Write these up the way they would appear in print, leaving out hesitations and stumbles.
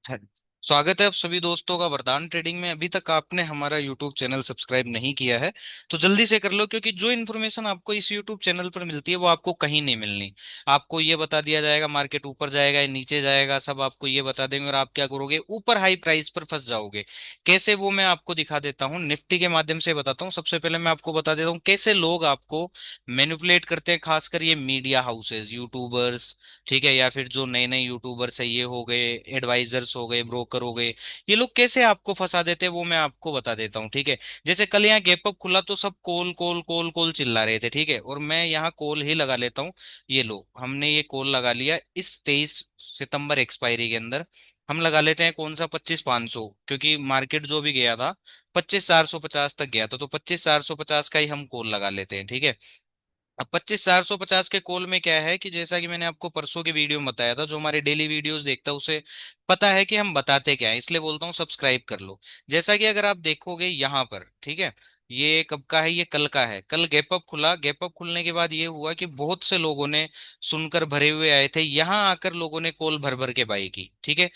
है- स्वागत है आप सभी दोस्तों का वरदान ट्रेडिंग में। अभी तक आपने हमारा यूट्यूब चैनल सब्सक्राइब नहीं किया है तो जल्दी से कर लो, क्योंकि जो इन्फॉर्मेशन आपको इस यूट्यूब चैनल पर मिलती है वो आपको कहीं नहीं मिलनी। आपको ये बता दिया जाएगा मार्केट ऊपर जाएगा या नीचे जाएगा, सब आपको ये बता देंगे और आप क्या करोगे, ऊपर हाई प्राइस पर फंस जाओगे। कैसे, वो मैं आपको दिखा देता हूँ, निफ्टी के माध्यम से बताता हूँ। सबसे पहले मैं आपको बता देता हूँ कैसे लोग आपको मैनिपुलेट करते हैं, खासकर ये मीडिया हाउसेज, यूट्यूबर्स, ठीक है, या फिर जो नए नए यूट्यूबर्स है, ये हो गए एडवाइजर्स, हो गए ब्रोकर, हो गए, ये लोग कैसे आपको फंसा देते हैं वो मैं आपको बता देता हूँ। ठीक है, जैसे कल यहाँ गैप अप खुला तो सब कॉल कॉल कॉल कॉल चिल्ला रहे थे, ठीक है, और मैं यहाँ कॉल ही लगा लेता हूँ। ये लो, हमने ये कॉल लगा लिया इस 23 सितंबर एक्सपायरी के अंदर। हम लगा लेते हैं कौन सा, 25,500, क्योंकि मार्केट जो भी गया था 25,450 तक गया था, तो 25,450 का ही हम कॉल लगा लेते हैं। ठीक है, अब 25,450 के कॉल में क्या है कि जैसा कि मैंने आपको परसों के वीडियो में बताया था, जो हमारे डेली वीडियोस देखता है उसे पता है कि हम बताते क्या है, इसलिए बोलता हूँ सब्सक्राइब कर लो। जैसा कि अगर आप देखोगे यहाँ पर, ठीक है, ये कब का है, ये कल का है। कल गैप अप खुला, गैप अप खुलने के बाद ये हुआ कि बहुत से लोगों ने सुनकर भरे हुए आए थे, यहाँ आकर लोगों ने कॉल भर भर के बाई की। ठीक है,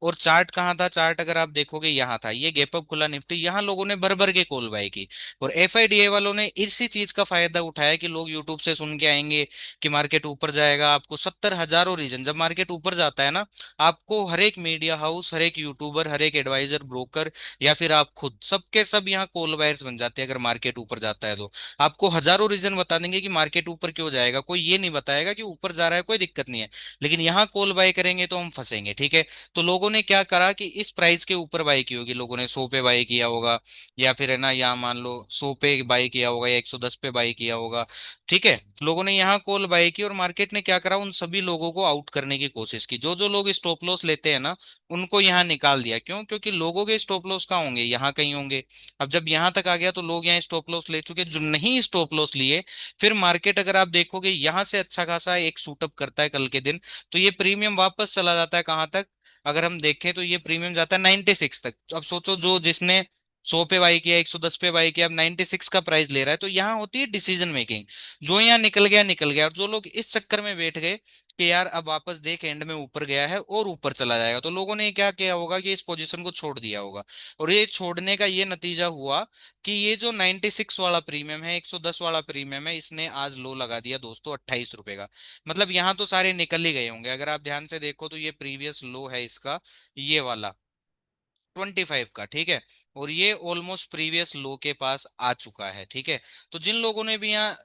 और चार्ट कहाँ था, चार्ट अगर आप देखोगे यहाँ था, ये गैप अप खुला निफ्टी, यहाँ लोगों ने भर भर के कॉल बाई की। और एफआईडीए वालों ने इसी चीज का फायदा उठाया कि लोग यूट्यूब से सुन के आएंगे कि मार्केट ऊपर जाएगा। आपको 70 हजारों रीजन, जब मार्केट ऊपर जाता है ना, आपको हर एक मीडिया हाउस, हर एक यूट्यूबर, हर एक एडवाइजर, ब्रोकर, या फिर आप खुद, सबके सब यहाँ कॉल बायर्स बन जाते हैं। अगर मार्केट ऊपर जाता है तो आपको हजारों रीजन बता देंगे कि मार्केट ऊपर क्यों जाएगा, कोई ये नहीं बताएगा कि ऊपर जा रहा है कोई दिक्कत नहीं है, लेकिन यहाँ कॉल बाय करेंगे तो हम फंसेंगे। ठीक है, तो लोगों ने क्या करा कि इस प्राइस के ऊपर बाय की होगी, लोगों ने 100 पे बाय किया होगा, या फिर है ना, यहाँ मान लो 100 पे बाई किया होगा या 110 पे बाई किया होगा। ठीक है, लोगों ने यहाँ कॉल बाई की और मार्केट ने क्या करा, उन सभी लोगों को आउट करने की कोशिश की। जो जो लोग स्टॉप लॉस लेते हैं ना, उनको यहाँ निकाल दिया। क्यों? क्योंकि लोगों के स्टॉप लॉस कहाँ होंगे, यहाँ कहीं होंगे। अब जब यहाँ तक आ गया तो लोग यहाँ स्टॉप लॉस ले चुके, जो नहीं स्टॉप लॉस लिए, फिर मार्केट अगर आप देखोगे यहाँ से अच्छा खासा एक शूटअप करता है कल के दिन, तो ये प्रीमियम वापस चला जाता है कहाँ तक, अगर हम देखें तो ये प्रीमियम जाता है 96 तक। अब सोचो, जो जिसने 100 पे बाई किया, 110 पे बाई किया, अब 96 का प्राइस ले रहा है, तो यहाँ होती है डिसीजन मेकिंग। जो यहाँ निकल गया निकल गया, और जो लोग इस चक्कर में बैठ गए कि यार अब वापस देख एंड में ऊपर गया है और ऊपर चला जाएगा, तो लोगों ने क्या किया होगा कि इस पोजीशन को छोड़ दिया होगा। और ये छोड़ने का ये नतीजा हुआ कि ये जो 96 वाला प्रीमियम है, 110 वाला प्रीमियम है, इसने आज लो लगा दिया दोस्तों 28 रुपए का। मतलब यहाँ तो सारे निकल ही गए होंगे। अगर आप ध्यान से देखो तो ये प्रीवियस लो है इसका, ये वाला 25 का। ठीक है, और ये ऑलमोस्ट प्रीवियस लो के पास आ चुका है। ठीक है, तो जिन लोगों ने भी यहाँ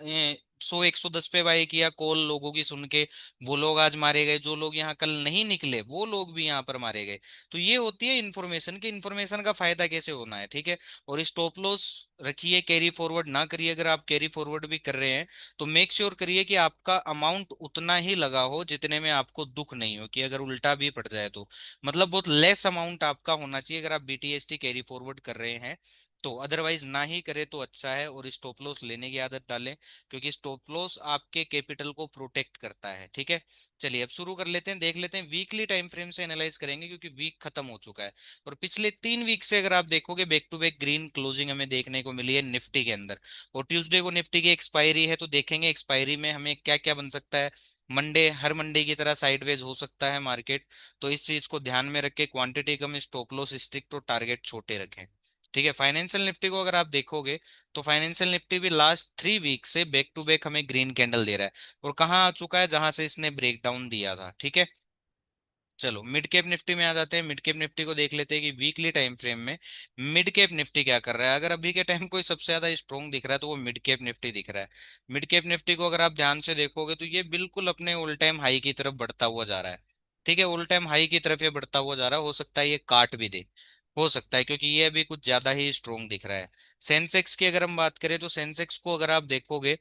100 110 पे बाई किया कॉल लोगों की सुन के, वो लोग आज मारे गए। जो लोग यहाँ कल नहीं निकले वो लोग भी यहाँ पर मारे गए। तो ये होती है इन्फॉर्मेशन की, इन्फॉर्मेशन का फायदा कैसे होना है। ठीक है, और स्टॉप लॉस रखिए, कैरी फॉरवर्ड ना करिए। अगर आप कैरी फॉरवर्ड भी कर रहे हैं तो मेक श्योर करिए कि आपका अमाउंट उतना ही लगा हो जितने में आपको दुख नहीं हो कि अगर उल्टा भी पड़ जाए तो, मतलब बहुत लेस अमाउंट आपका होना चाहिए अगर आप बीटीएसटी कैरी फॉरवर्ड कर रहे हैं तो। अदरवाइज ना ही करे तो अच्छा है, और स्टॉप लॉस लेने की आदत डालें, क्योंकि स्टॉप लॉस आपके कैपिटल को प्रोटेक्ट करता है। ठीक है, चलिए अब शुरू कर लेते हैं, देख लेते हैं वीकली टाइम फ्रेम से एनालाइज करेंगे, क्योंकि वीक खत्म हो चुका है। और पिछले 3 वीक से अगर आप देखोगे back to back green closing हमें देखने को मिली है निफ्टी के अंदर। और ट्यूसडे को निफ्टी की एक्सपायरी है, तो देखेंगे एक्सपायरी में हमें क्या क्या बन सकता है। मंडे हर मंडे की तरह साइडवेज हो सकता है मार्केट, तो इस चीज को ध्यान में रख के क्वांटिटी कम, स्टॉप लॉस स्ट्रिक्ट और टारगेट छोटे रखें। ठीक है, फाइनेंशियल निफ्टी को अगर आप देखोगे तो फाइनेंशियल निफ्टी भी लास्ट 3 वीक से बैक टू बैक हमें ग्रीन कैंडल दे रहा है, और कहाँ आ चुका है, जहां से इसने ब्रेकडाउन दिया था। ठीक है, चलो मिड कैप निफ्टी में आ जाते हैं। मिड कैप निफ्टी को देख लेते हैं कि वीकली टाइम फ्रेम में मिड कैप निफ्टी क्या कर रहा है। अगर अभी के टाइम कोई सबसे ज्यादा स्ट्रोंग दिख रहा है तो वो मिड कैप निफ्टी दिख रहा है। मिड कैप निफ्टी को अगर आप ध्यान से देखोगे तो ये बिल्कुल अपने ऑल टाइम हाई की तरफ बढ़ता हुआ जा रहा है। ठीक है, ऑल टाइम हाई की तरफ ये बढ़ता हुआ जा रहा है, हो सकता है ये काट भी दे, हो सकता है, क्योंकि ये अभी कुछ ज्यादा ही स्ट्रोंग दिख रहा है। सेंसेक्स की अगर हम बात करें तो सेंसेक्स को अगर आप देखोगे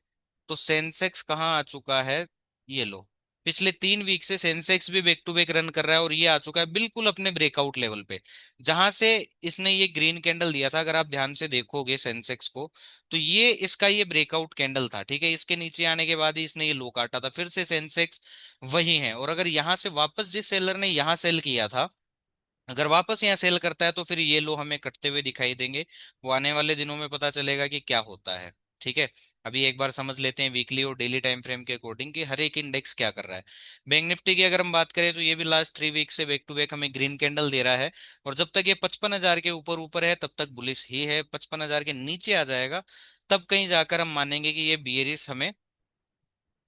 तो सेंसेक्स कहाँ आ चुका है, ये लो, पिछले 3 वीक से सेंसेक्स भी बैक टू बैक रन कर रहा है, और ये आ चुका है बिल्कुल अपने ब्रेकआउट लेवल पे, जहां से इसने ये ग्रीन कैंडल दिया था। अगर आप ध्यान से देखोगे सेंसेक्स को तो ये इसका ये ब्रेकआउट कैंडल था। ठीक है, इसके नीचे आने के बाद ही इसने ये लो काटा था, फिर से सेंसेक्स वही है। और अगर यहाँ से वापस जिस सेलर ने यहाँ सेल किया था, अगर वापस यहाँ सेल करता है तो फिर ये लो हमें कटते हुए दिखाई देंगे। वो आने वाले दिनों में पता चलेगा कि क्या होता है। ठीक है। अभी एक बार समझ लेते हैं वीकली और डेली टाइम फ्रेम के अकॉर्डिंग कि हर एक इंडेक्स क्या कर रहा है। बैंक निफ्टी की अगर हम बात करें तो ये भी लास्ट 3 वीक से बैक टू बैक हमें ग्रीन कैंडल दे रहा है। और जब तक ये 55,000 के ऊपर ऊपर है तब तक बुलिश ही है। 55,000 के नीचे आ जाएगा तब कहीं जाकर हम मानेंगे कि ये बियरिश हमें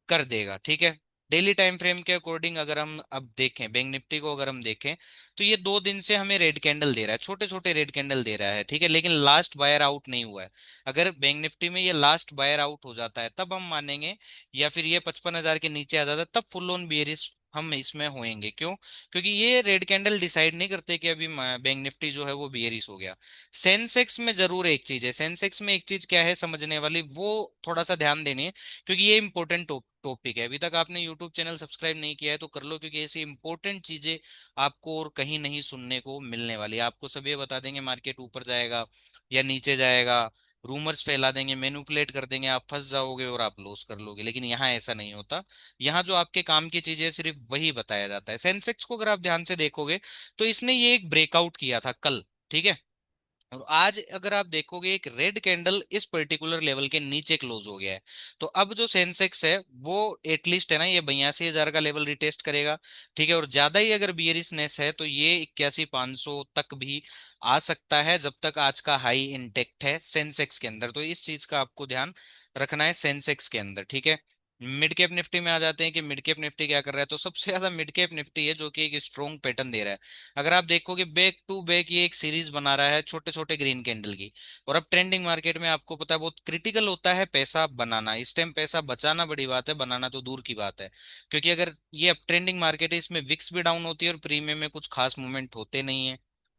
कर देगा। ठीक है। डेली टाइम फ्रेम के अकॉर्डिंग अगर हम अब देखें बैंक निफ्टी को, अगर हम देखें तो ये 2 दिन से हमें रेड कैंडल दे रहा है, छोटे छोटे रेड कैंडल दे रहा है। ठीक है, लेकिन लास्ट बायर आउट नहीं हुआ है। अगर बैंक निफ्टी में ये लास्ट बायर आउट हो जाता है तब हम मानेंगे, या फिर ये 55,000 के नीचे आ जाता है तब फुल ऑन बेयरिश हम इसमें होएंगे। क्यों? क्योंकि ये रेड कैंडल डिसाइड नहीं करते कि अभी बैंक निफ्टी जो है वो बेयरिश हो गया। सेंसेक्स में जरूर एक चीज है, सेंसेक्स में एक चीज क्या है समझने वाली, वो थोड़ा सा ध्यान देनी है, क्योंकि ये इंपॉर्टेंट टॉपिक है। अभी तक आपने यूट्यूब चैनल सब्सक्राइब नहीं किया है तो कर लो, क्योंकि ऐसी इंपॉर्टेंट चीजें आपको और कहीं नहीं सुनने को मिलने वाली है। आपको सब ये बता देंगे मार्केट ऊपर जाएगा या नीचे जाएगा, रूमर्स फैला देंगे, मैनिपुलेट कर देंगे, आप फंस जाओगे और आप लॉस कर लोगे। लेकिन यहाँ ऐसा नहीं होता। यहाँ जो आपके काम की चीजें सिर्फ वही बताया जाता है। सेंसेक्स को अगर आप ध्यान से देखोगे तो इसने ये एक ब्रेकआउट किया था कल। ठीक है। और आज अगर आप देखोगे एक रेड कैंडल इस पर्टिकुलर लेवल के नीचे क्लोज हो गया है। तो अब जो सेंसेक्स है वो एटलीस्ट है ना, ये 82,000 का लेवल रिटेस्ट करेगा। ठीक है। और ज्यादा ही अगर बियरिशनेस है तो ये 81,500 तक भी आ सकता है, जब तक आज का हाई इंटेक्ट है सेंसेक्स के अंदर। तो इस चीज का आपको ध्यान रखना है सेंसेक्स के अंदर। ठीक है। मिड कैप निफ्टी में आ जाते हैं कि मिड कैप निफ्टी क्या कर रहा है। तो सबसे ज्यादा मिड कैप निफ्टी है जो कि एक स्ट्रॉन्ग पैटर्न दे रहा है। अगर आप देखोगे बैक टू बैक ये एक सीरीज बना रहा है छोटे छोटे ग्रीन कैंडल की। और अब ट्रेंडिंग मार्केट में आपको पता है बहुत क्रिटिकल होता है पैसा बनाना। इस टाइम पैसा बचाना बड़ी बात है, बनाना तो दूर की बात है। क्योंकि अगर ये अब ट्रेंडिंग मार्केट है, इसमें विक्स भी डाउन होती है और प्रीमियम में कुछ खास मूवमेंट होते नहीं है।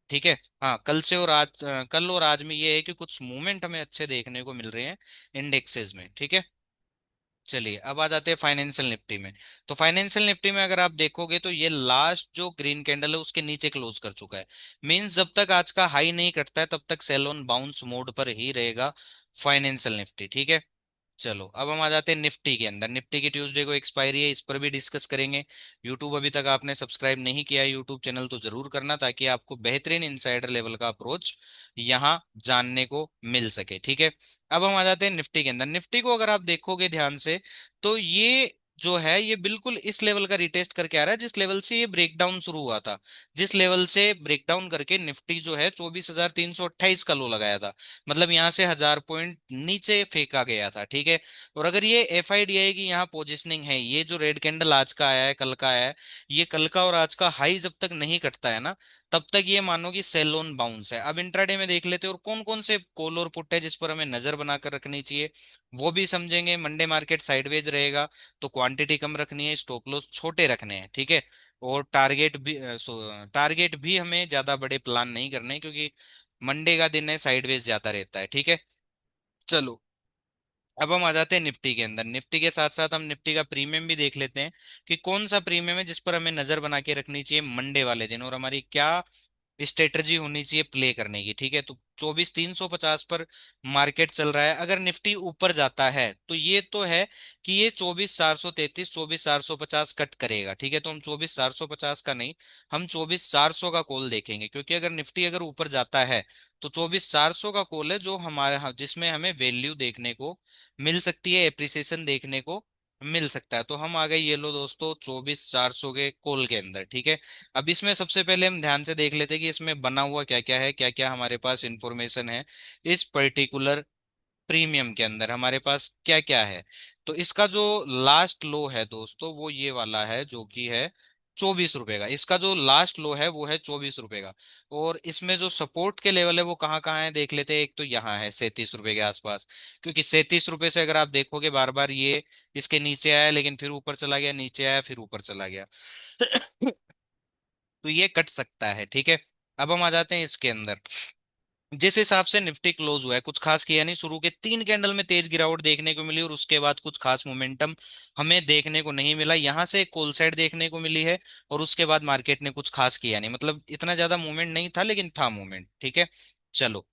ठीक है। हाँ, कल और आज में ये है कि कुछ मूवमेंट हमें अच्छे देखने को मिल रहे हैं इंडेक्सेस में। ठीक है। चलिए अब आ जाते हैं फाइनेंशियल निफ्टी में। तो फाइनेंशियल निफ्टी में अगर आप देखोगे तो ये लास्ट जो ग्रीन कैंडल है उसके नीचे क्लोज कर चुका है। मींस जब तक आज का हाई नहीं कटता है तब तक सेल ऑन बाउंस मोड पर ही रहेगा फाइनेंशियल निफ्टी। ठीक है। चलो अब हम आ जाते हैं निफ्टी के अंदर। निफ्टी की ट्यूसडे को एक्सपायरी है, इस पर भी डिस्कस करेंगे। यूट्यूब अभी तक आपने सब्सक्राइब नहीं किया है यूट्यूब चैनल तो जरूर करना, ताकि आपको बेहतरीन इनसाइडर लेवल का अप्रोच यहाँ जानने को मिल सके। ठीक है। अब हम आ जाते हैं निफ्टी के अंदर। निफ्टी को अगर आप देखोगे ध्यान से तो ये जो है ये बिल्कुल इस लेवल का रिटेस्ट करके आ रहा है जिस लेवल से ये ब्रेकडाउन शुरू हुआ था। जिस लेवल से ब्रेकडाउन करके निफ्टी जो है 24,328 का लो लगाया था। मतलब यहाँ से 1,000 पॉइंट नीचे फेंका गया था। ठीक है। और अगर ये एफआईडीआई की यहाँ पोजिशनिंग है, ये जो रेड कैंडल आज का आया है कल का आया है, ये कल का और आज का हाई जब तक नहीं कटता है ना तब तक ये मानो कि सेल ऑन बाउंस है। अब इंट्राडे में देख लेते हैं और कौन कौन से कॉल और पुट है जिस पर हमें नजर बनाकर रखनी चाहिए, वो भी समझेंगे। मंडे मार्केट साइडवेज रहेगा तो क्वांटिटी कम रखनी है, स्टॉप लॉस छोटे रखने हैं। ठीक है। और टारगेट भी हमें ज्यादा बड़े प्लान नहीं करने, क्योंकि मंडे का दिन है साइडवेज जाता रहता है। ठीक है। चलो अब हम आ जाते हैं निफ्टी के अंदर। निफ्टी के साथ साथ हम निफ्टी का प्रीमियम भी देख लेते हैं कि कौन सा प्रीमियम है जिस पर हमें नजर बना के रखनी चाहिए मंडे वाले दिन, और हमारी क्या स्ट्रेटजी होनी चाहिए प्ले करने की। ठीक है। तो 24,350 पर मार्केट चल रहा है। अगर निफ्टी ऊपर जाता है तो ये तो है कि ये 24,433 24,450 कट करेगा। ठीक है। तो हम 24,450 का नहीं, हम 24,400 का कॉल देखेंगे, क्योंकि अगर निफ्टी अगर ऊपर जाता है तो 24,400 का कॉल है जो हमारे जिसमें हमें वैल्यू देखने को मिल सकती है, एप्रिसिएशन देखने को मिल सकता है। तो हम आ गए ये लो दोस्तों 24,400 के कॉल के अंदर। ठीक है। अब इसमें सबसे पहले हम ध्यान से देख लेते हैं कि इसमें बना हुआ क्या क्या है, क्या क्या हमारे पास इंफॉर्मेशन है इस पर्टिकुलर प्रीमियम के अंदर हमारे पास क्या क्या है। तो इसका जो लास्ट लो है दोस्तों वो ये वाला है जो कि है 24 रुपए का। इसका जो लास्ट लो है वो है 24 रुपए का। और इसमें जो सपोर्ट के लेवल है वो कहाँ कहाँ है देख लेते हैं। एक तो यहाँ है 37 रुपए के आसपास, क्योंकि 37 रुपए से अगर आप देखोगे बार बार ये इसके नीचे आया लेकिन फिर ऊपर चला गया, नीचे आया फिर ऊपर चला गया। तो ये कट सकता है। ठीक है। अब हम आ जाते हैं इसके अंदर। जिस हिसाब से निफ्टी क्लोज हुआ है कुछ खास किया नहीं, शुरू के 3 कैंडल में तेज गिरावट देखने को मिली और उसके बाद कुछ खास मोमेंटम हमें देखने को नहीं मिला। यहाँ से कॉल साइड देखने को मिली है और उसके बाद मार्केट ने कुछ खास किया नहीं, मतलब इतना ज्यादा मूवमेंट नहीं था लेकिन था मूवमेंट। ठीक है। चलो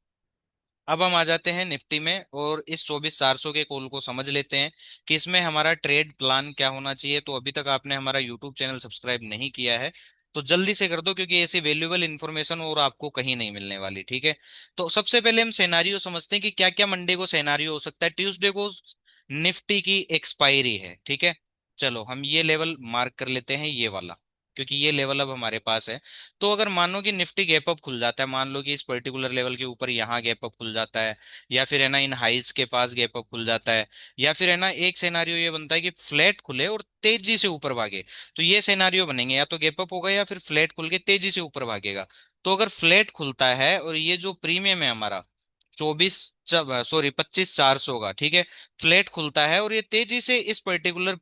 अब हम आ जाते हैं निफ्टी में और इस 24,400 के कॉल को समझ लेते हैं कि इसमें हमारा ट्रेड प्लान क्या होना चाहिए। तो अभी तक आपने हमारा यूट्यूब चैनल सब्सक्राइब नहीं किया है तो जल्दी से कर दो, क्योंकि ऐसी वैल्यूएबल इंफॉर्मेशन और आपको कहीं नहीं मिलने वाली, ठीक है। तो सबसे पहले हम सेनारियो समझते हैं कि क्या क्या मंडे को सेनारियो हो सकता है। ट्यूसडे को निफ्टी की एक्सपायरी है, ठीक है। चलो हम ये लेवल मार्क कर लेते हैं, ये वाला, क्योंकि ये लेवल अब हमारे पास है। तो अगर मान लो कि निफ्टी गैप अप खुल जाता है, मान लो कि इस पर्टिकुलर लेवल के ऊपर यहाँ गैप अप खुल जाता है, या फिर है ना इन हाइस के पास गैप अप खुल जाता है, या फिर है ना एक सिनेरियो ये बनता है कि फ्लैट खुले और तेजी से ऊपर भागे। तो ये सिनेरियो बनेंगे, या तो गैप अप होगा या फिर फ्लैट खुल के तेजी से ऊपर भागेगा। तो अगर फ्लैट खुलता है और ये जो प्रीमियम है हमारा 25,400 का, ठीक है, फ्लैट खुलता है और ये तेजी से इस पर्टिकुलर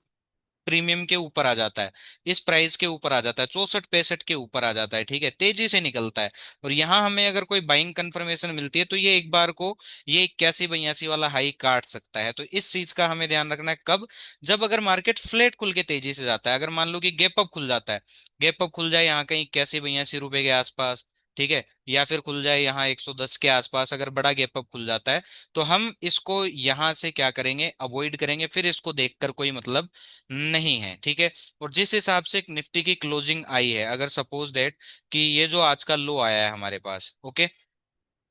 प्रीमियम के ऊपर आ जाता है, इस प्राइस के ऊपर आ जाता है, 64-65 के ऊपर आ जाता है, ठीक है, तेजी से निकलता है। और यहाँ हमें अगर कोई बाइंग कंफर्मेशन मिलती है तो ये एक बार को ये 81-82 वाला हाई काट सकता है। तो इस चीज का हमें ध्यान रखना है कब, जब अगर मार्केट फ्लैट खुल के तेजी से जाता है। अगर मान लो कि गैप अप खुल जाता है, गैप अप खुल जाए यहाँ कहीं 81-82 रुपए के आसपास, ठीक है, या फिर खुल जाए यहाँ 110 के आसपास, अगर बड़ा गैप अप खुल जाता है, तो हम इसको यहाँ से क्या करेंगे, अवॉइड करेंगे, फिर इसको देखकर कोई मतलब नहीं है, ठीक है। और जिस हिसाब से निफ्टी की क्लोजिंग आई है, अगर सपोज दैट कि ये जो आज का लो आया है हमारे पास, ओके,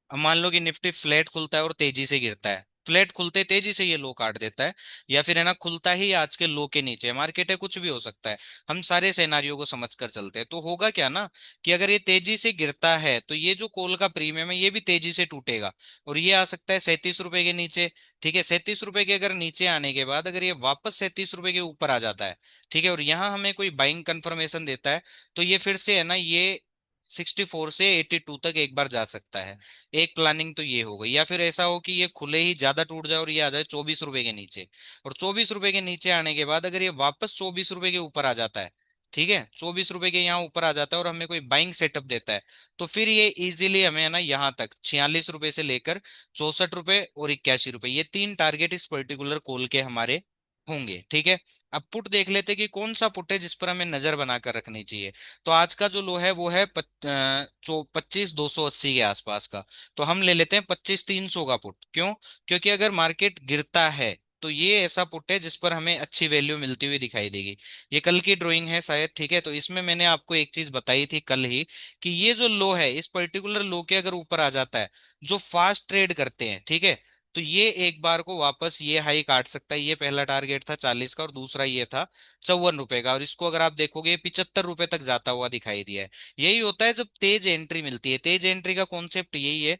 अब मान लो कि निफ्टी फ्लैट खुलता है और तेजी से गिरता है, फ्लैट खुलते तेजी से ये लो काट देता है, या फिर है ना खुलता ही आज के लो के नीचे, मार्केट है कुछ भी हो सकता है, हम सारे सिनेरियो को समझ कर चलते हैं। तो होगा क्या ना कि अगर ये तेजी से गिरता है तो ये जो कॉल का प्रीमियम है ये भी तेजी से टूटेगा, और ये आ सकता है 37 रुपए के नीचे, ठीक है। 37 रुपए के अगर नीचे आने के बाद अगर ये वापस 37 रुपए के ऊपर आ जाता है, ठीक है, और यहाँ हमें कोई बाइंग कंफर्मेशन देता है, तो ये फिर से है ना ये 64 से 82 तक एक बार जा सकता है। एक प्लानिंग तो ये हो गई, या फिर ऐसा हो कि ये खुले ही ज्यादा टूट जाए और ये आ जाए 24 रुपए के नीचे, और 24 रुपए के नीचे आने के बाद अगर ये वापस 24 रुपए के ऊपर आ जाता है, ठीक है, 24 रुपए के यहाँ ऊपर आ जाता है और हमें कोई बाइंग सेटअप देता है, तो फिर ये इजीली हमें है ना यहाँ तक 46 रुपए से लेकर 64 रुपए और 81 रुपए, ये तीन टारगेट इस पर्टिकुलर कॉल के हमारे होंगे, ठीक है। अब पुट देख लेते हैं कि कौन सा पुट है जिस पर हमें नजर बनाकर रखनी चाहिए। तो आज का जो लो है वो है 25,280 के आसपास का। तो हम ले लेते हैं 25,300 का पुट। क्यों? क्योंकि अगर मार्केट गिरता है तो ये ऐसा पुट है जिस पर हमें अच्छी वैल्यू मिलती हुई दिखाई देगी। ये कल की ड्राइंग है शायद, ठीक है। तो इसमें मैंने आपको एक चीज बताई थी कल ही कि ये जो लो है इस पर्टिकुलर लो के अगर ऊपर आ जाता है, जो फास्ट ट्रेड करते हैं, ठीक है, तो ये एक बार को वापस ये हाई काट सकता है। ये पहला टारगेट था 40 का और दूसरा ये था 54 रुपए का, और इसको अगर आप देखोगे 75 रुपए तक जाता हुआ दिखाई दिया है। यही होता है जब तेज एंट्री मिलती है। तेज एंट्री का कॉन्सेप्ट यही है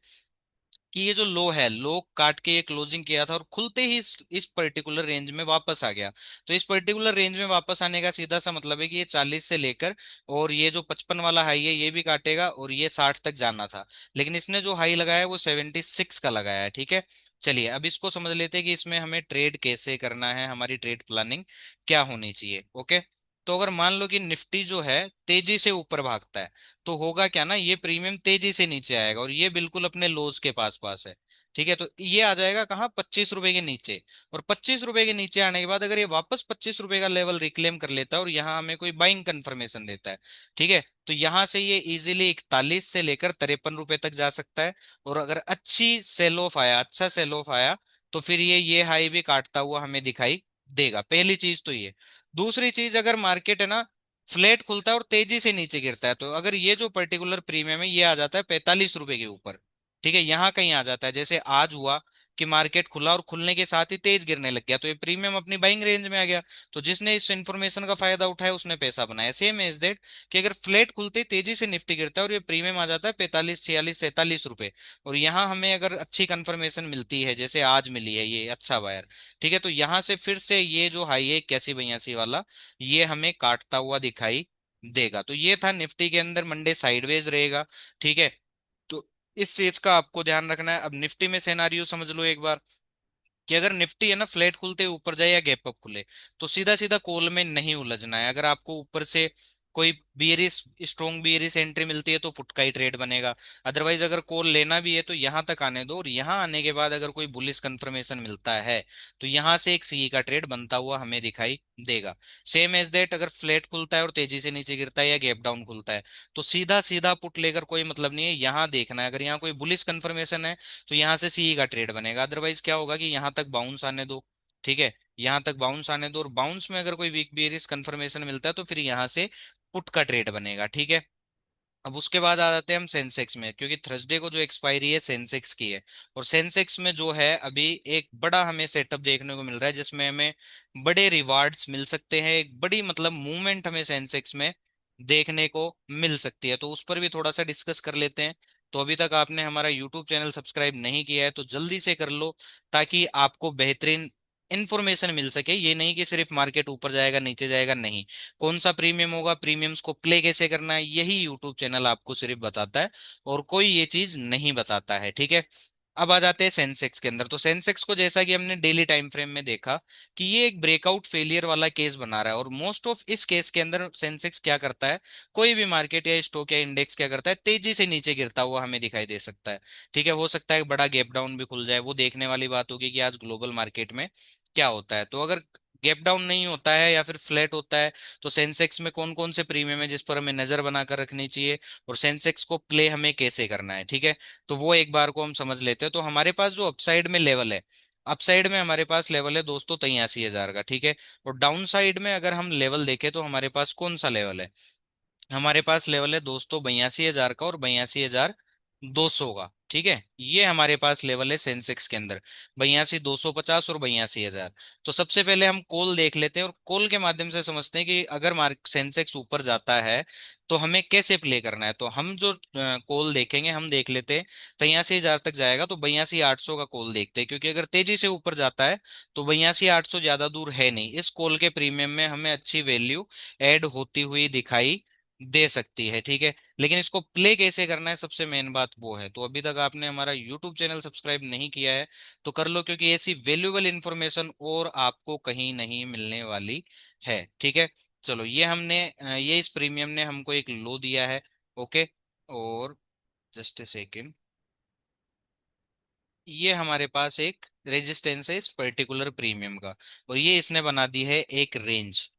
कि ये जो लो है, लो काट के ये क्लोजिंग किया था और खुलते ही इस पर्टिकुलर रेंज में वापस आ गया। तो इस पर्टिकुलर रेंज में वापस आने का सीधा सा मतलब है कि ये 40 से लेकर और ये जो 55 वाला हाई है ये भी काटेगा, और ये 60 तक जाना था, लेकिन इसने जो हाई लगाया है वो 76 का लगाया है, ठीक है। चलिए अब इसको समझ लेते हैं कि इसमें हमें ट्रेड कैसे करना है, हमारी ट्रेड प्लानिंग क्या होनी चाहिए, ओके। तो अगर मान लो कि निफ्टी जो है तेजी से ऊपर भागता है, तो होगा क्या ना, ये प्रीमियम तेजी से नीचे आएगा और ये बिल्कुल अपने लोज के पास पास है, ठीक है। तो ये आ जाएगा कहाँ, 25 रुपए के नीचे। और 25 रुपए के नीचे आने के बाद अगर ये वापस 25 रुपए का लेवल रिक्लेम कर लेता है और यहाँ हमें कोई बाइंग कंफर्मेशन देता है, ठीक है, तो यहाँ से ये इजीली 41 से लेकर 53 रुपए तक जा सकता है। और अगर अच्छी सेल ऑफ आया, अच्छा सेल ऑफ आया, तो फिर ये हाई भी काटता हुआ हमें दिखाई देगा। पहली चीज तो ये। दूसरी चीज, अगर मार्केट है ना फ्लैट खुलता है और तेजी से नीचे गिरता है, तो अगर ये जो पर्टिकुलर प्रीमियम है ये आ जाता है 45 रुपए के ऊपर, ठीक है, यहाँ कहीं आ जाता है, जैसे आज हुआ कि मार्केट खुला और खुलने के साथ ही तेज गिरने लग गया, तो ये प्रीमियम अपनी बाइंग रेंज में आ गया। तो जिसने इस इंफॉर्मेशन का फायदा उठाया उसने पैसा बनाया। सेम एज दैट कि अगर फ्लैट खुलते ही तेजी से निफ्टी गिरता है और ये प्रीमियम आ जाता है 45, 46, 47 रुपए, और यहाँ हमें अगर अच्छी कंफर्मेशन मिलती है जैसे आज मिली है ये अच्छा वायर, ठीक है, तो यहाँ से फिर से ये जो हाई है 81-82 वाला ये हमें काटता हुआ दिखाई देगा। तो ये था निफ्टी के अंदर मंडे साइडवेज रहेगा, ठीक है। तो इस चीज का आपको ध्यान रखना है। अब निफ्टी में सिनेरियो समझ लो एक बार कि अगर निफ्टी है ना फ्लैट खुलते ऊपर जाए या गैप अप खुले, तो सीधा सीधा कॉल में नहीं उलझना है। अगर आपको ऊपर से कोई बियरिश, स्ट्रॉन्ग बियरिश एंट्री मिलती है तो पुट का ही ट्रेड बनेगा। अदरवाइज अगर कॉल लेना भी है तो यहाँ तक आने दो, और यहाँ आने के बाद अगर कोई बुलिश कंफर्मेशन मिलता है तो यहाँ से एक सी का ट्रेड बनता हुआ हमें दिखाई देगा। सेम एज दैट, अगर फ्लैट खुलता है और तेजी से नीचे गिरता है या गैप डाउन खुलता है, तो सीधा सीधा पुट लेकर कोई मतलब नहीं है, यहाँ देखना है। अगर यहाँ कोई बुलिश कंफर्मेशन है तो यहाँ से सीई का ट्रेड बनेगा। अदरवाइज क्या होगा कि यहाँ तक बाउंस आने दो, ठीक है, यहाँ तक बाउंस आने दो, और बाउंस में अगर कोई वीक बियरिश कंफर्मेशन मिलता है तो फिर यहाँ से पुट का ट्रेड बनेगा, ठीक है। अब उसके बाद आ जाते हैं हम सेंसेक्स में, क्योंकि थर्सडे को जो एक्सपायरी है सेंसेक्स की है। और सेंसेक्स में जो है अभी एक बड़ा हमें सेटअप देखने को मिल रहा है, जिसमें हमें बड़े रिवार्ड्स मिल सकते हैं, एक बड़ी मतलब मूवमेंट हमें सेंसेक्स में देखने को मिल सकती है। तो उस पर भी थोड़ा सा डिस्कस कर लेते हैं। तो अभी तक आपने हमारा यूट्यूब चैनल सब्सक्राइब नहीं किया है तो जल्दी से कर लो, ताकि आपको बेहतरीन इंफॉर्मेशन मिल सके। ये नहीं कि सिर्फ मार्केट ऊपर जाएगा नीचे जाएगा, नहीं। कौन सा प्रीमियम होगा, प्रीमियम्स को प्ले कैसे करना है, यही यूट्यूब चैनल आपको सिर्फ बताता है, और कोई ये चीज नहीं बताता है, ठीक है। अब आ जाते हैं सेंसेक्स के अंदर। तो सेंसेक्स को जैसा कि हमने डेली टाइम फ्रेम में देखा कि ये एक ब्रेकआउट फेलियर वाला केस बना रहा है, और मोस्ट ऑफ इस केस के अंदर सेंसेक्स क्या करता है, कोई भी मार्केट या स्टॉक या इंडेक्स क्या करता है, तेजी से नीचे गिरता हुआ हमें दिखाई दे सकता है, ठीक है। हो सकता है बड़ा गैप डाउन भी खुल जाए, वो देखने वाली बात होगी कि आज ग्लोबल मार्केट में क्या होता है। तो अगर गैप डाउन नहीं होता है या फिर फ्लैट होता है, तो सेंसेक्स में कौन कौन से प्रीमियम है जिस पर हमें नजर बनाकर रखनी चाहिए, और सेंसेक्स को प्ले हमें कैसे करना है, ठीक है। तो वो एक बार को हम समझ लेते हैं। तो हमारे पास जो अपसाइड में लेवल है, अपसाइड में हमारे पास लेवल है दोस्तों 83,000 का, ठीक है। और डाउन साइड में अगर हम लेवल देखें तो हमारे पास कौन सा लेवल है, हमारे पास लेवल है दोस्तों 82,000 का और 82,200 का, ठीक है। ये हमारे पास लेवल है सेंसेक्स के अंदर, 82,250 और 82,000। तो सबसे पहले हम कॉल देख लेते हैं, और कॉल के माध्यम से समझते हैं कि अगर मार्क सेंसेक्स ऊपर जाता है तो हमें कैसे प्ले करना है। तो हम जो कॉल देखेंगे, हम देख लेते हैं 83,000 तक जाएगा तो 82,800 का कॉल देखते हैं, क्योंकि अगर तेजी से ऊपर जाता है तो 82,800 ज्यादा दूर है नहीं, इस कॉल के प्रीमियम में हमें अच्छी वैल्यू ऐड होती हुई दिखाई दे सकती है, ठीक है। लेकिन इसको प्ले कैसे करना है, सबसे मेन बात वो है। तो अभी तक आपने हमारा यूट्यूब चैनल सब्सक्राइब नहीं किया है तो कर लो, क्योंकि ऐसी वैल्यूएबल इंफॉर्मेशन और आपको कहीं नहीं मिलने वाली है, ठीक है। चलो, ये हमने ये इस प्रीमियम ने हमको एक लो दिया है, ओके। और जस्ट ए सेकेंड, ये हमारे पास एक रेजिस्टेंस है इस पर्टिकुलर प्रीमियम का, और ये इसने बना दी है एक रेंज,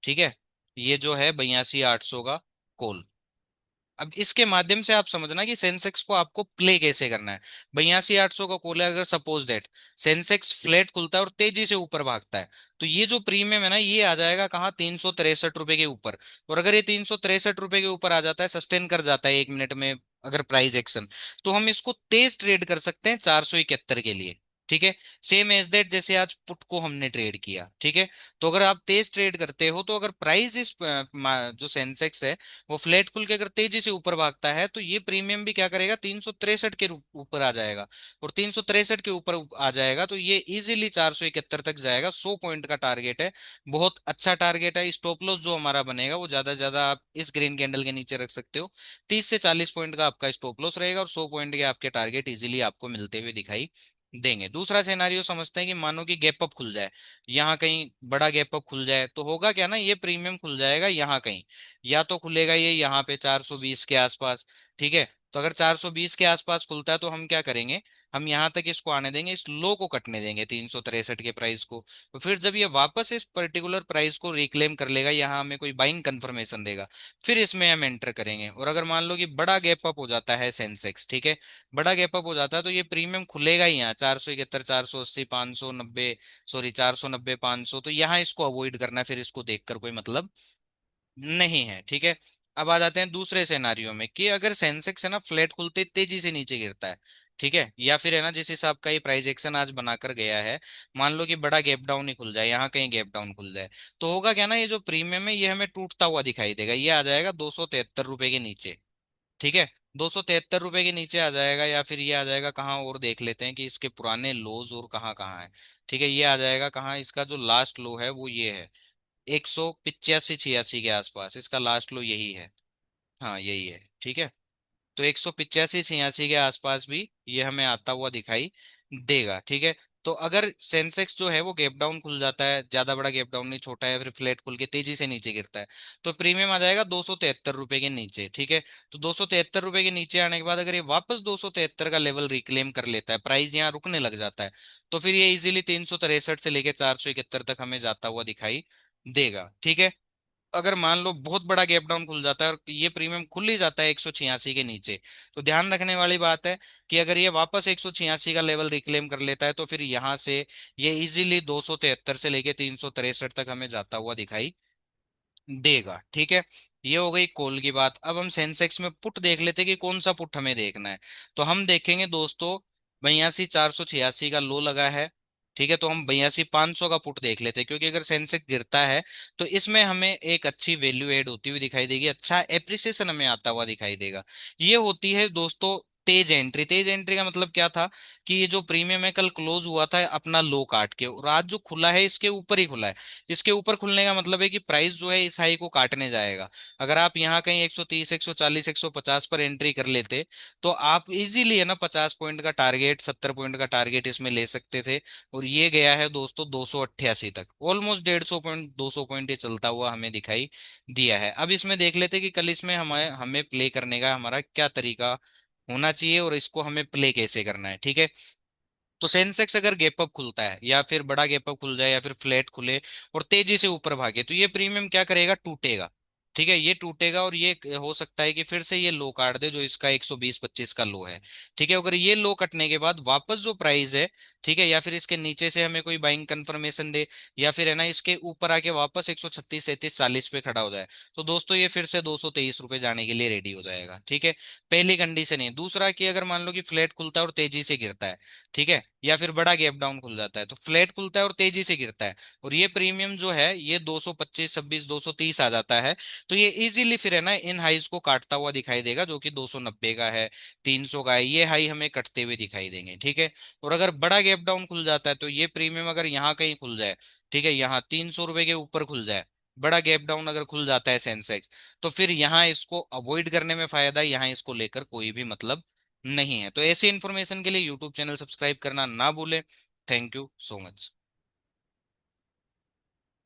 ठीक है। ये जो है 82,800 का कॉल। अब इसके माध्यम से आप समझना कि सेंसेक्स को आपको प्ले कैसे करना है। 82,800 का कॉल है, अगर सपोज दैट सेंसेक्स फ्लैट खुलता है और तेजी से ऊपर भागता है, तो ये जो प्रीमियम है ना, ये आ जाएगा कहाँ, 363 रुपए के ऊपर। और अगर ये 363 रुपए के ऊपर आ जाता है, सस्टेन कर जाता है 1 मिनट में अगर प्राइस एक्शन, तो हम इसको तेज ट्रेड कर सकते हैं 471 के लिए, ठीक है। सेम एज दैट जैसे आज पुट को हमने ट्रेड किया, ठीक है। तो अगर आप तेज ट्रेड करते हो, तो अगर प्राइस इस जो सेंसेक्स है वो फ्लैट खुल के अगर तेजी से ऊपर भागता है, तो ये प्रीमियम भी क्या करेगा, 363 के ऊपर आ जाएगा। और 363 के ऊपर आ जाएगा तो ये इजीली 471 तक जाएगा। 100 पॉइंट का टारगेट है, बहुत अच्छा टारगेट है। स्टॉप लॉस जो हमारा बनेगा वो ज्यादा से ज्यादा आप इस ग्रीन कैंडल के नीचे रख सकते हो। 30 से 40 पॉइंट का आपका स्टॉप लॉस रहेगा, और 100 पॉइंट के आपके टारगेट इजीली आपको मिलते हुए दिखाई देंगे। दूसरा सिनेरियो समझते हैं कि मानो कि गैप अप खुल जाए, यहाँ कहीं बड़ा गैप अप खुल जाए, तो होगा क्या ना, ये प्रीमियम खुल जाएगा यहाँ कहीं, या तो खुलेगा ये यहाँ पे 420 के आसपास, ठीक है। तो अगर 420 के आसपास खुलता है तो हम क्या करेंगे, हम यहाँ तक इसको आने देंगे, इस लो को कटने देंगे 363 के प्राइस को। तो फिर जब ये वापस इस पर्टिकुलर प्राइस को रिक्लेम कर लेगा, यहाँ हमें कोई बाइंग कंफर्मेशन देगा, फिर इसमें हम एंटर करेंगे। और अगर मान लो कि बड़ा गैप अप हो जाता है सेंसेक्स, ठीक है, बड़ा गैप अप हो जाता है, तो ये प्रीमियम खुलेगा ही यहाँ 471, 480, 590, सॉरी 490, 500। तो यहाँ इसको अवॉइड करना है, फिर इसको देखकर कोई मतलब नहीं है, ठीक है। अब आ जाते हैं दूसरे सिनेरियो में कि अगर सेंसेक्स है ना फ्लैट खुलते तेजी से नीचे गिरता है, ठीक है, या फिर है ना जिस हिसाब का ये प्राइस एक्शन आज बनाकर गया है, मान लो कि बड़ा गैप डाउन ही खुल जाए, यहाँ कहीं गैप डाउन खुल जाए, तो होगा क्या ना, ये जो प्रीमियम है ये हमें टूटता हुआ दिखाई देगा, ये आ जाएगा 273 रुपए के नीचे, ठीक है। 273 रुपए के नीचे आ जाएगा, या फिर ये आ जाएगा कहाँ, और देख लेते हैं कि इसके पुराने लोज और कहाँ कहाँ है, ठीक है। ये आ जाएगा कहाँ, इसका जो लास्ट लो है वो ये है 185 86 के आसपास, इसका लास्ट लो यही है, हाँ यही है, ठीक है। तो 185 86 के आसपास भी ये हमें आता हुआ दिखाई देगा, ठीक है। तो अगर सेंसेक्स जो है वो गैप डाउन खुल जाता है, ज्यादा बड़ा गैप डाउन नहीं, छोटा है, फिर फ्लैट खुल के तेजी से नीचे गिरता है, तो प्रीमियम आ जाएगा 273 रुपए के नीचे, ठीक है। तो 273 रुपए के नीचे आने के बाद अगर ये वापस 273 का लेवल रिक्लेम कर लेता है, प्राइस यहाँ रुकने लग जाता है, तो फिर ये इजीली 363 से लेके 471 तक हमें जाता हुआ दिखाई देगा, ठीक है। अगर मान लो बहुत बड़ा गैप डाउन खुल जाता है और ये प्रीमियम खुल ही जाता है 186 के नीचे, तो ध्यान रखने वाली बात है कि अगर ये वापस 186 का लेवल रिक्लेम कर लेता है, तो फिर यहाँ से ये इजीली 273 से लेके 363 तक हमें जाता हुआ दिखाई देगा। ठीक है, ये हो गई कॉल की बात। अब हम सेंसेक्स में पुट देख लेते हैं कि कौन सा पुट हमें देखना है। तो हम देखेंगे दोस्तों, 82,486 का लो लगा है। ठीक है, तो हम 82,500 का पुट देख लेते हैं, क्योंकि अगर सेंसेक्स गिरता है तो इसमें हमें एक अच्छी वैल्यू ऐड होती हुई दिखाई देगी, अच्छा एप्रिसिएशन हमें आता हुआ दिखाई देगा। ये होती है दोस्तों तेज एंट्री। तेज एंट्री का मतलब क्या था कि ये जो प्रीमियम है कल क्लोज हुआ था अपना लो काट के, और आज जो खुला है इसके ऊपर ही खुला है। इसके ऊपर खुलने का मतलब है कि प्राइस जो है इस हाई को काटने जाएगा। अगर आप यहाँ कहीं 130, 140, 150 पर एंट्री कर लेते तो आप इजीली है ना 50 पॉइंट का टारगेट, 70 पॉइंट का टारगेट इसमें ले सकते थे। और ये गया है दोस्तों 288 तक, ऑलमोस्ट 150 पॉइंट, 200 पॉइंट ये चलता हुआ हमें दिखाई दिया है। अब इसमें देख लेते कि कल इसमें हमें हमें प्ले करने का हमारा क्या तरीका होना चाहिए और इसको हमें प्ले कैसे करना है। ठीक है, तो सेंसेक्स अगर गैप अप खुलता है या फिर बड़ा गैप अप खुल जाए या फिर फ्लैट खुले और तेजी से ऊपर भागे, तो ये प्रीमियम क्या करेगा, टूटेगा। ठीक है, ये टूटेगा और ये हो सकता है कि फिर से ये लो काट दे जो इसका 120-25 का लो है। ठीक है, अगर ये लो कटने के बाद वापस जो प्राइस है, ठीक है, या फिर इसके नीचे से हमें कोई बाइंग कंफर्मेशन दे, या फिर है ना इसके ऊपर आके वापस 136, 37, 40 पे खड़ा हो जाए, तो दोस्तों ये फिर से 223 रुपए जाने के लिए रेडी हो जाएगा। ठीक है, पहली कंडीशन है। दूसरा कि अगर मान लो कि फ्लैट खुलता है और तेजी से गिरता है, ठीक है, या फिर बड़ा गैप डाउन खुल जाता है, तो फ्लैट खुलता है और तेजी से गिरता है और ये प्रीमियम जो है ये 225, 26, 230 आ जाता है, तो ये इजीली फिर है ना इन हाईज को काटता हुआ दिखाई देगा, जो कि 290 का है, 300 का है, ये हाई हमें कटते हुए दिखाई देंगे। ठीक है, और अगर बड़ा गैप डाउन खुल जाता है तो ये प्रीमियम अगर यहाँ कहीं खुल जाए, ठीक है, यहाँ 300 रुपए के ऊपर खुल जाए, बड़ा गैप डाउन अगर खुल जाता है सेंसेक्स, तो फिर यहाँ इसको अवॉइड करने में फायदा है, यहाँ इसको लेकर कोई भी मतलब नहीं है। तो ऐसी इन्फॉर्मेशन के लिए यूट्यूब चैनल सब्सक्राइब करना ना भूलें। Thank you so much.